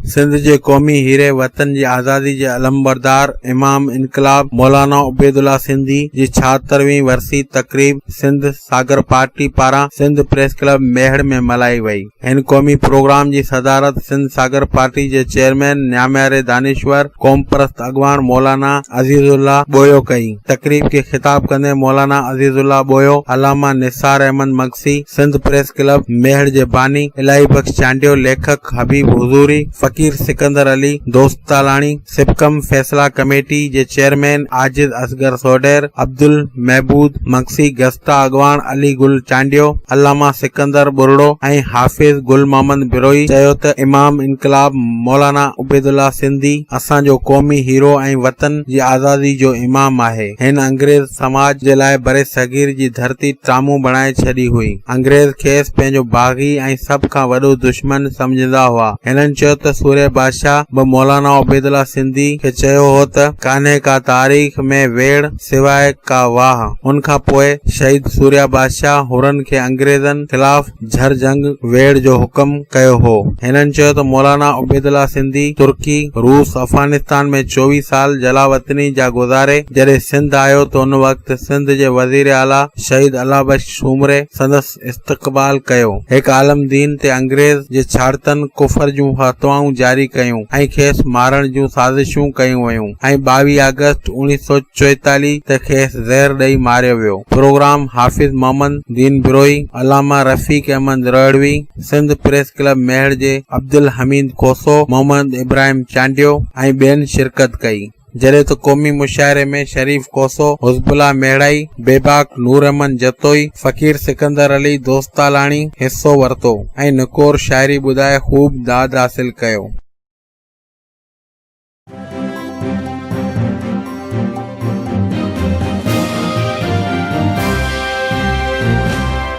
सिंध जे क़ौमी हीरे वतन जी आज़ादी जे अलमबरदार इमाम इनकलाब मौलाना उबैदुल्ला सिंधी जी 76वीं वरसी तकरीब सिंध सागर पार्टी पारां सिंध प्रेस क्लब मेहड़ में मल्हाई वई। हिन क़ौमी प्रोग्राम जी सदारत सिंध सागर पार्टी जे चेयरमैन न्याम्यारे दानिश्वर क़ौम परस्त अॻवान मौलाना अज़ीज़ुल्लाह बोयो कई। तकरीब खे ख़िताब कंदे मौलाना अज़ीज़ुल्लाह बोयो, अल्लामा निसार अहमद मगसी, सिंध प्रेस क्लब मेहड़ जे बानी इलाही बख्श चांडियो, लेखक हबीब हुजूरी, फकीर सिकंदर अली दोस्तालानी, सिपकम फैसला कमेटी जे चेयरमैन आजिद असगर सोडेर, अब्दुल महबूद मगसी, गस्ता अॻवान अली गुल चांडियो, अल्लामा सिकंदर बुरड़ो ऐं हाफिज़ गुल मोहम्मद बिरोई चयो त इमाम इनकलाब मौलाना उबैदुल्ला सिंधी असांजो क़ौमी हीरो ऐं वतन जी आज़ादी जो इमाम आहे। हिन अंग्रेज़ समाज जे लाइ बरे सगीर जी धरती टामू बणाए छॾी हुई। अंग्रेज़ खेसि पंहिंजो बाग़ी ऐं सभ खां वॾो दुश्मन समझंदा हुआ। हिननि चयो त सूर्य बादशाह बि मौलाना उबैदुल्ला सिंधी खे चयो हो त कान्हे का तारीख़ में वेड़ सिवाय का वाह। उन खां पोइ शहीद सूर्या बादशाह हुरनि खे अंग्रेज़नि ख़िलाफ़ झर जंग वेड़ जो हुक्म कयो हो। हिननि चयो त मौलाना उबैदुल्ला सिंधी तुर्की रूस अफगानिस्तान में 24 साल जलावतनी जा गुज़ारे। जॾहिं सिंध आयो त उन वक़्तु सिंध जे वज़ीर आला शहीद अल्लाह बख्श सूमरे संदसि इस्तक़बाल कयो। हिकु आलम दीन ते अंग्रेज़ जे छाड़तन कुफर जूं फतवाऊं जारी कयूं ऐं खेसि मारण जूं साज़िशूं कयूं वयूं ऐं 22 अगस्त 1944 ते खेसि ज़हर ॾेई मारियो वियो। प्रोग्राम हाफिज़ मोहम्मद दीन बिरोई, अल्लामा रफ़ीक अहमद रड़वी, सिंध प्रेस क्लब मेहड़ जे अब्दुल हमीद कोसो, मोहम्मद इब्राहिम चांडियो ऐं ॿियनि शिरकत कई। जॾहिं त क़ौमी मुशाइरे में शरीफ कोसो, हुज़बुल्ला मेहड़ाई, बेबाक नूर अहमद जतोई, फकीर सिकंदर अली दोस्तालानी हिस्सो वरितो ऐं निकोर शाइरी ॿुधाए ख़ूब दाद हासिल कयो।